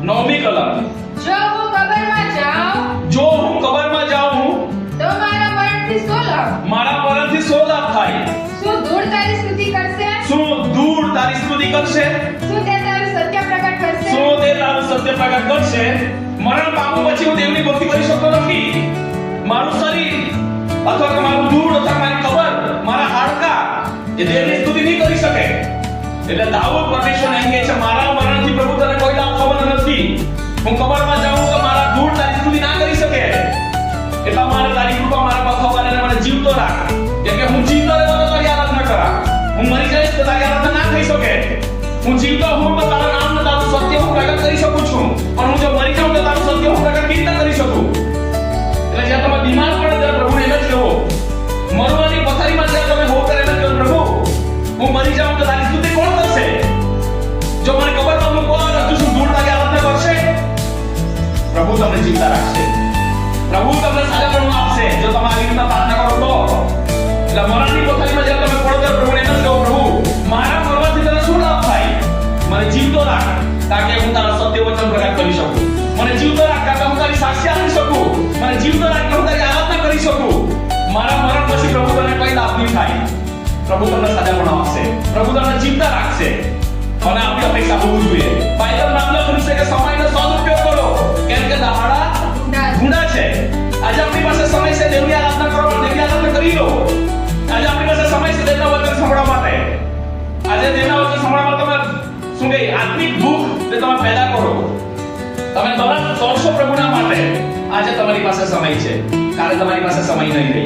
9મી કલમ, જો હું કબરમાં જાઉં જો હું કબરમાં જાઉં તો મારા મરણથી શું લાભ? મારા મરણથી શું લાભ થાય? શું ધૂળ તારી સ્તુતિ કરશે? શું ધૂળ તારી સ્તુતિ કરશે? શું તે તારું સત્ય પ્રગટ કરશે? શું તે તારું સત્ય પ્રગટ કરશે? મરણ પામ્યા પછી હું દેવની ભક્તિ કરી શકતો નથી. મારું શરીર અથવા કે મારું ધૂળ અથવા મારી કબર, મારા હાડકા એ દેવની સ્તુતિ નહીં કરી શકે. એટલે દાઉદ પરમેશ્વરને એમ કહે છે, મારા મરણથી પ્રભુ તને કોઈ લાભ થવાનો નથી. હું કબરમાં જાઉં તો મારા ધૂળ તારી સ્તુતિ ના કરી શકે. એટલા માટે તારી કૃપા મારા પર થવા અને મને જીવતો રાખ. કેમ કે હું જીવતો રહેતો તો તારી આરાધના કરા. હું મરી જઈશ તો તારી આરાધના ના થઈ શકે. હું જીવતો હું તો તારા નામ ને તારું સત્ય હું પ્રગટ કરી શકું છું. પણ હું જો મરી જાઉં તો તારું સત્ય હું પ્રગટ કેવી રીતે કરી શકું? એટલે જ્યારે તમે બીમાર પડો ત્યારે પ્રભુને એમ જ કહો. મરવાની પથારીમાં જ્યારે તમે હો ત્યારે એમ જ કહો, પ્રભુ હું મરી જાઉં તો તારી સ્તુતિ કોણ કરશે? જો મને કબરમાં મૂકો તો શું ધૂળ તારી આરાધના કરશે? પ્રભુ તમને જીવતા રાખશે. પ્રભુ તમને સાજાપણું આપશે જો તમે આવી રીતના પ્રાર્થના કરો તો. એટલે મરણની પથારીમાં જ્યારે તમે પડો ત્યારે પ્રભુને એમ જ કહો, પ્રભુ મારા મરવાથી તને શું લાભ થાય? મને જીવતો રાખ તાકે હું તારા સત્ય વચન પ્રગટ કરી શકું. મને જીવતો રાખ તાકે હું તારી સાક્ષી આપી શકું. મને જીવતો રાખ કે હું તારી આરાધના કરી શકું. મારા મરણ પછી પ્રભુ તને કઈ લાભ નહીં થાય. પ્રભુ તમને સાજાપણું આપશે. પ્રભુ તમને જીવતા રાખશે. અને આપણી અપેક્ષા હોવું જોઈએ. બાઇબલ નામ લખ્યું છે કે સમયનો સદુપયોગ કરો કેમ કે દહાડા ગુંડા છે. આજે આપણી પાસે સમય છે દેવની આરાધના કરવા, દેવની આરાધના કરી લો. આજે આપણી પાસે સમય છે દેવના વચન સાંભળવા માટે. આજે દેવના વચન સાંભળવા તમે શું કહે આત્મિક ભૂખ તે તમે પેદા કરો. તમે તરત દોડશો પ્રભુના માટે. આજે તમારી પાસે સમય છે, કાલે તમારી પાસે સમય નહીં રહે.